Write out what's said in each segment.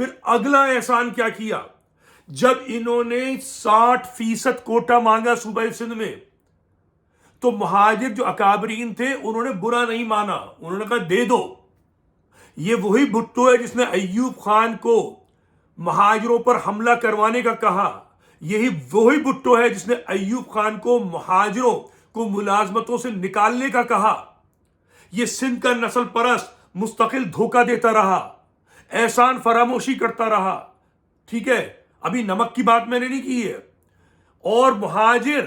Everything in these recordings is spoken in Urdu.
پھر اگلا احسان کیا کیا؟ جب انہوں نے 60% کوٹا مانگا صوبہ سندھ میں، تو مہاجر جو اکابرین تھے انہوں نے برا نہیں مانا، انہوں نے کہا دے دو۔ یہ وہی بھٹو ہے جس نے ایوب خان کو مہاجروں پر حملہ کروانے کا کہا، یہی وہی بھٹو ہے جس نے ایوب خان کو مہاجروں کو ملازمتوں سے نکالنے کا کہا۔ یہ سندھ کا نسل پرست مستقل دھوکہ دیتا رہا، احسان فراموشی کرتا رہا، ٹھیک ہے؟ ابھی نمک کی بات میں نے نہیں کی ہے۔ اور مہاجر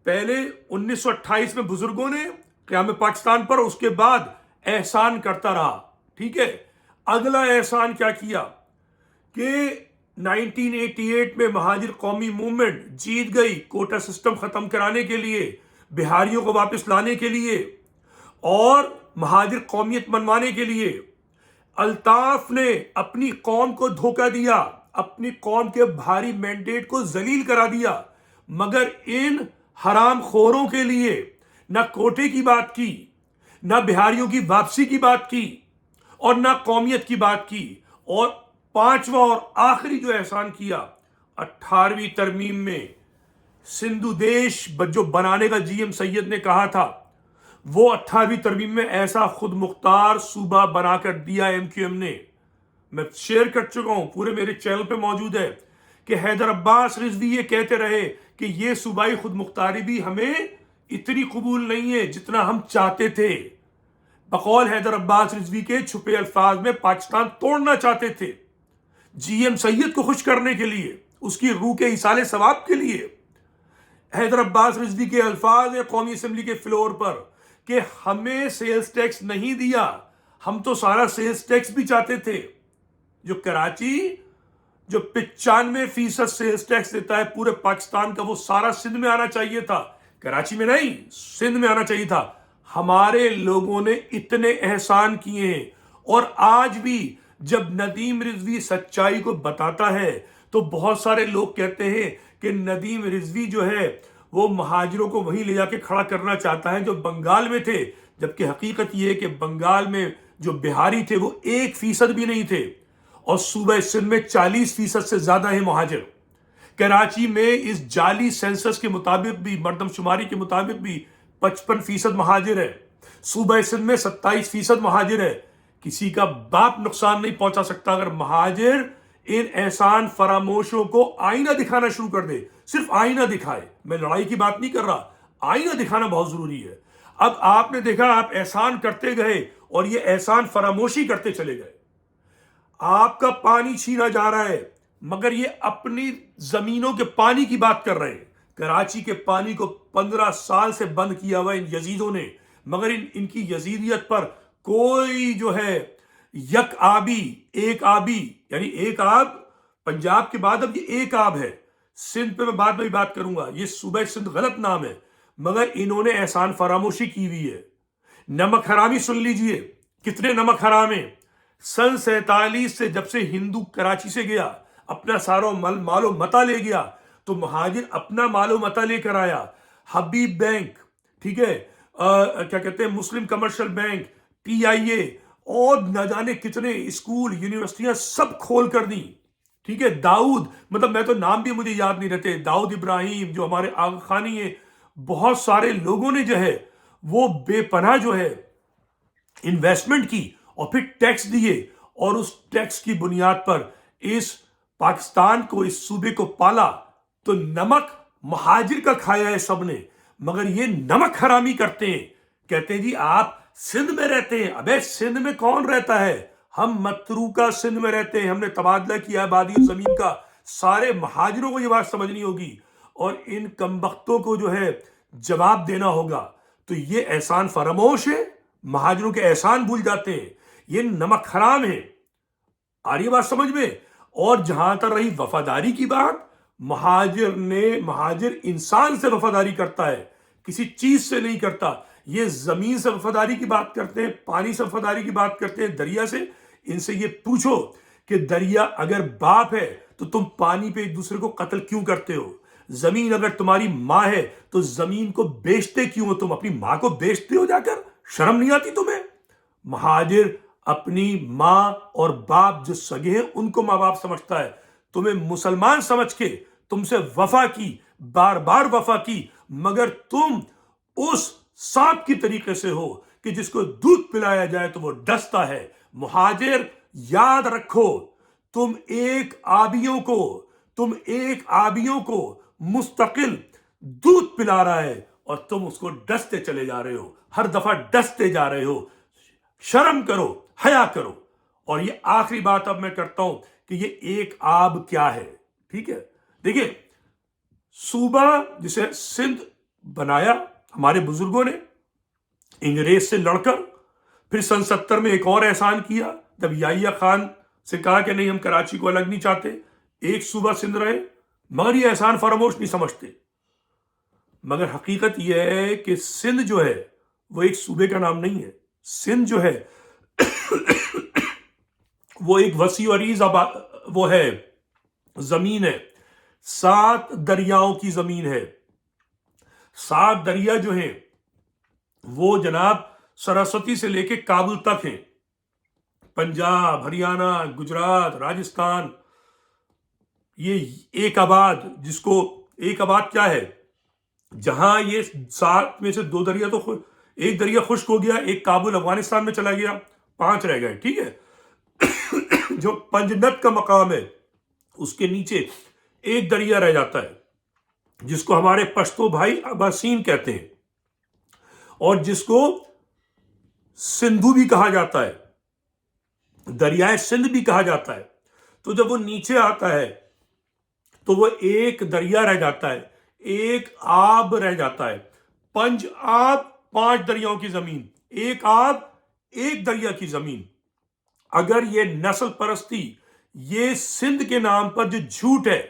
پہلے 1928 میں بزرگوں نے قیام پاکستان پر، اس کے بعد احسان کرتا رہا، ٹھیک ہے؟ اگلا احسان کیا کیا کہ 1988 میں مہاجر قومی موومنٹ جیت گئی کوٹا سسٹم ختم کرانے کے لیے، بہاریوں کو واپس لانے کے لیے اور مہاجر قومیت منوانے کے لیے۔ الطاف نے اپنی قوم کو دھوکہ دیا، اپنی قوم کے بھاری مینڈیٹ کو ذلیل کرا دیا، مگر ان حرام خوروں کے لیے نہ کوٹے کی بات کی، نہ بہاریوں کی واپسی کی بات کی، اور نہ قومیت کی بات کی۔ اور پانچواں اور آخری جو احسان کیا 18ویں ترمیم میں، سندھو دیش جو بنانے کا جی ایم سید نے کہا تھا، وہ 18ویں ترمیم میں ایسا خود مختار صوبہ بنا کر دیا ایم کیو ایم نے۔ میں شیئر کر چکا ہوں، پورے میرے چینل پہ موجود ہے، کہ حیدر عباس رضوی یہ کہتے رہے کہ یہ صوبائی خود مختاری بھی ہمیں اتنی قبول نہیں ہے جتنا ہم چاہتے تھے۔ بقول حیدر عباس رضوی کے چھپے الفاظ میں پاکستان توڑنا چاہتے تھے، جی ایم سید کو خوش کرنے کے لیے، اس کی روح کے ایصال ثواب کے لیے۔ حیدر عباس رضوی کے الفاظ ہیں قومی اسمبلی کے فلور پر کہ ہمیں سیلز ٹیکس نہیں دیا، ہم تو سارا سیلز ٹیکس بھی چاہتے تھے۔ جو کراچی جو 95% سیلز ٹیکس دیتا ہے پورے پاکستان کا، وہ سارا سندھ میں آنا چاہیے تھا، کراچی میں نہیں، سندھ میں آنا چاہیے تھا۔ ہمارے لوگوں نے اتنے احسان کیے ہیں، اور آج بھی جب ندیم رضوی سچائی کو بتاتا ہے تو بہت سارے لوگ کہتے ہیں کہ ندیم رضوی جو ہے وہ مہاجروں کو وہیں لے جا کے کھڑا کرنا چاہتا ہے جو بنگال میں تھے، جبکہ حقیقت یہ ہے کہ بنگال میں جو بہاری تھے وہ 1% بھی نہیں تھے، اور صوبہ سندھ میں 40% سے زیادہ ہیں مہاجر۔ کراچی میں اس جعلی سینسس کے مطابق بھی، مردم شماری کے مطابق بھی 55% مہاجر ہے، صوبہ سندھ میں 27% مہاجر ہے۔ کسی کا باپ نقصان نہیں پہنچا سکتا اگر مہاجر ان احسان فراموشوں کو آئینہ دکھانا شروع کر دے۔ صرف آئینہ دکھائے، میں لڑائی کی بات نہیں کر رہا، آئینہ دکھانا بہت ضروری ہے۔ اب آپ نے دیکھا آپ احسان کرتے گئے اور یہ احسان فراموشی کرتے چلے گئے، آپ کا پانی چھینا جا رہا ہے، مگر یہ اپنی زمینوں کے پانی کی بات کر رہے ہیں۔ کراچی کے پانی کو 15 سال سے بند کیا ہوا ان یزیدوں نے، مگر ان کی یزیدیت پر کوئی جو ہے یک آبی، ایک آبی، یعنی ایک آب پنجاب کے بعد اب یہ ایک آب ہے۔ سندھ پہ میں بعد میں بھی بات کروں گا، یہ صوبہ سندھ غلط نام ہے، مگر انہوں نے احسان فراموشی کی ہوئی ہے۔ نمک حرامی سن لیجئے، کتنے نمک حرام ہیں۔ سن 47 سے جب سے ہندو کراچی سے گیا، اپنا سارا مال و متا لے گیا، تو مہاجر اپنا مال و متا لے کر آیا۔ حبیب بینک، ٹھیک ہے، کیا کہتے ہیں، مسلم کمرشل بینک، پی آئی اے، اور نہ جانے کتنے اسکول، یونیورسٹیاں سب کھول کر دیں، ٹھیک ہے۔ داؤد، مطلب میں تو نام بھی مجھے یاد نہیں رہتے، داؤد ابراہیم جو ہمارے آغا خانی ہیں، بہت سارے لوگوں نے جو ہے وہ بے پناہ جو ہے انویسٹمنٹ کی اور پھر ٹیکس دیے، اور اس ٹیکس کی بنیاد پر اس پاکستان کو، اس صوبے کو پالا۔ تو نمک مہاجر کا کھایا ہے سب نے، مگر یہ نمک حرامی کرتے ہیں، کہتے ہیں جی آپ سندھ میں رہتے ہیں۔ ابے سندھ میں کون رہتا ہے؟ ہم متروکہ سندھ میں رہتے ہیں، ہم نے تبادلہ کیا ہے آبادی زمین کا۔ سارے مہاجروں کو یہ بات سمجھنی ہوگی اور ان کمبختوں کو جو ہے جواب دینا ہوگا۔ تو یہ احسان فراموش ہے، مہاجروں کے احسان بھول جاتے ہیں، یہ نمک حرام ہے۔ آ رہی ہے بات سمجھ میں؟ اور جہاں تک رہی وفاداری کی بات، مہاجر انسان سے وفاداری کرتا ہے، کسی چیز سے نہیں کرتا۔ یہ زمین سے وفاداری کی بات کرتے ہیں، پانی سے وفاداری کی بات کرتے ہیں، دریا سے۔ ان سے یہ پوچھو کہ دریا اگر باپ ہے تو تم پانی پہ ایک دوسرے کو قتل کیوں کرتے ہو؟ زمین اگر تمہاری ماں ہے تو زمین کو بیچتے کیوں ہو؟ تم اپنی ماں کو بیچتے ہو جا کر، شرم نہیں آتی تمہیں؟ مہاجر اپنی ماں اور باپ جو سگے ہیں ان کو ماں باپ سمجھتا ہے. تمہیں مسلمان سمجھ کے تم سے وفا کی، بار بار وفا کی، مگر تم اس سانپ کی طریقے سے ہو کہ جس کو دودھ پلایا جائے تو وہ ڈستا ہے. مہاجر یاد رکھو، تم ایک آبیوں کو مستقل دودھ پلا رہا ہے اور تم اس کو ڈستے چلے جا رہے ہو، ہر دفعہ ڈستے جا رہے ہو. شرم کرو، حیا کرو. اور یہ آخری بات اب میں کرتا ہوں کہ یہ ایک آب کیا ہے. ٹھیک ہے، دیکھیے، صوبہ جسے سندھ بنایا ہمارے بزرگوں نے انگریز سے لڑ کر، پھر سن 70 میں ایک اور احسان کیا جب یحییٰ خان سے کہا کہ نہیں ہم کراچی کو الگ نہیں چاہتے، ایک صوبہ سندھ رہے، مگر یہ احسان فراموش نہیں سمجھتے. مگر حقیقت یہ ہے کہ سندھ جو ہے وہ ایک صوبے کا نام نہیں ہے. سندھ جو ہے وہ ایک وسیع و عریض وہ ہے، زمین ہے، 7 دریاؤں کی زمین ہے. 7 دریا جو ہیں وہ جناب سرسوتی سے لے کے کابل تک ہیں. پنجاب، ہریانہ، گجرات، راجستھان، یہ ایک آباد، جس کو ایک آباد کیا ہے، جہاں یہ 7 میں سے 2 دریا تو ایک دریا خشک ہو گیا، ایک کابل افغانستان میں چلا گیا، 5 رہ گئے. ٹھیک ہے، جو پنجنت کا مقام ہے اس کے نیچے ایک دریا رہ جاتا ہے جس کو ہمارے پشتو بھائی اباسین کہتے ہیں اور جس کو سندھو بھی کہا جاتا ہے، دریائے سندھ بھی کہا جاتا ہے. تو جب وہ نیچے آتا ہے تو وہ ایک دریا رہ جاتا ہے، ایک آب رہ جاتا ہے. 5 آب 5 دریاؤں کی زمین، ایک آب ایک دریا کی زمین. اگر یہ نسل پرستی، یہ سندھ کے نام پر جو جھوٹ ہے،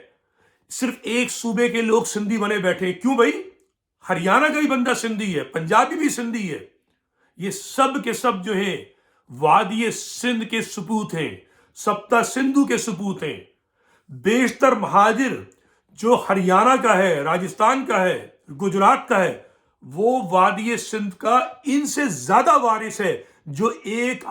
صرف ایک صوبے کے لوگ سندھی بنے بیٹھے، کیوں بھائی؟ ہریانہ کا بھی بندہ سندھی ہے، پنجابی بھی سندھی ہے. یہ سب کے سب جو ہیں وادی سندھ کے سپوت ہیں، سپتہ سندھو کے سپوت ہیں. بیشتر مہاجر جو ہریانہ کا ہے، راجستھان کا ہے، گجرات کا ہے، وہ وادی سندھ کا ان سے زیادہ وارث ہے جو ایک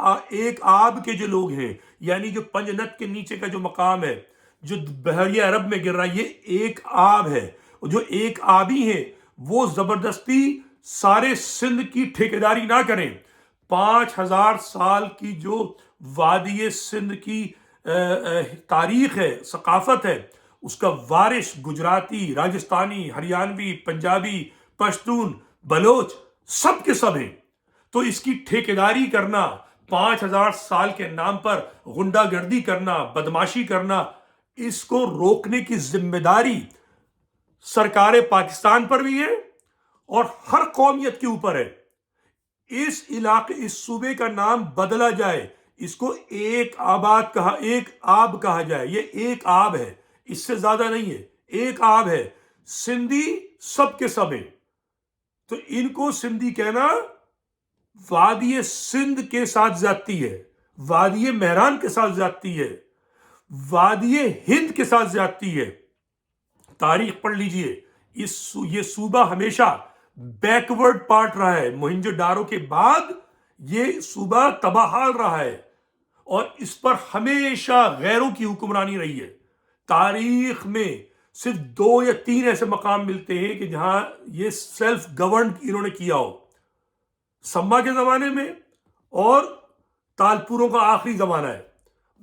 آب کے جو لوگ ہیں، یعنی جو پنجنت کے نیچے کا جو مقام ہے جو بحیرہ عرب میں گر رہا ہے، یہ ایک آب ہے. جو ایک آبی ہیں وہ زبردستی سارے سندھ کی ٹھیکیداری نہ کریں. 5000 سال کی جو وادی سندھ کی تاریخ ہے، ثقافت ہے، اس کا وارث گجراتی، راجستھانی، ہریانوی، پنجابی، پشتون، بلوچ سب کے سب ہیں. تو اس کی ٹھیکیداری کرنا، 5000 سال کے نام پر غنڈہ گردی کرنا، بدماشی کرنا، اس کو روکنے کی ذمہ داری سرکار پاکستان پر بھی ہے اور ہر قومیت کے اوپر ہے. اس علاقے، اس صوبے کا نام بدلا جائے، اس کو ایک آب کہا جائے. یہ ایک آب ہے، اس سے زیادہ نہیں ہے، ایک آب ہے. سندھی سب کے سب ہیں، تو ان کو سندھی کہنا وادی سندھ کے ساتھ زیادتی ہے، وادی مہران کے ساتھ زیادتی ہے، وادی ہند کے ساتھ زیادتی ہے. تاریخ پڑھ لیجئے، یہ صوبہ ہمیشہ بیکورڈ پارٹ رہا ہے. موہنجو ڈارو کے بعد یہ صوبہ تباہ حال رہا ہے اور اس پر ہمیشہ غیروں کی حکمرانی رہی ہے. تاریخ میں صرف 2 یا 3 ایسے مقام ملتے ہیں کہ جہاں یہ سیلف گورنڈ انہوں نے کیا ہو، سمبا کے زمانے میں اور تالپوروں کا آخری زمانہ ہے.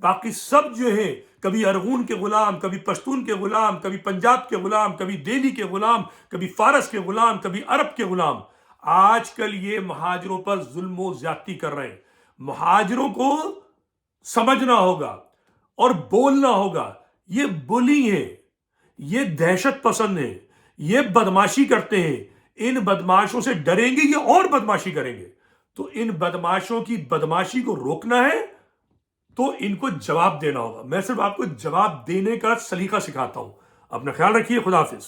باقی سب جو ہیں کبھی ارغون کے غلام، کبھی پشتون کے غلام، کبھی پنجاب کے غلام، کبھی دہلی کے غلام، کبھی فارس کے غلام، کبھی عرب کے غلام. آج کل یہ مہاجروں پر ظلم و زیادتی کر رہے ہیں. مہاجروں کو سمجھنا ہوگا اور بولنا ہوگا. یہ بلی ہیں، یہ دہشت پسند ہیں، یہ بدماشی کرتے ہیں. ان بدماشوں سے ڈریں گے یہ اور بدماشی کریں گے. تو ان بدماشوں کی بدماشی کو روکنا ہے تو ان کو جواب دینا ہوگا. میں صرف آپ کو جواب دینے کا سلیقہ سکھاتا ہوں. اپنا خیال رکھیے. خدا حافظ.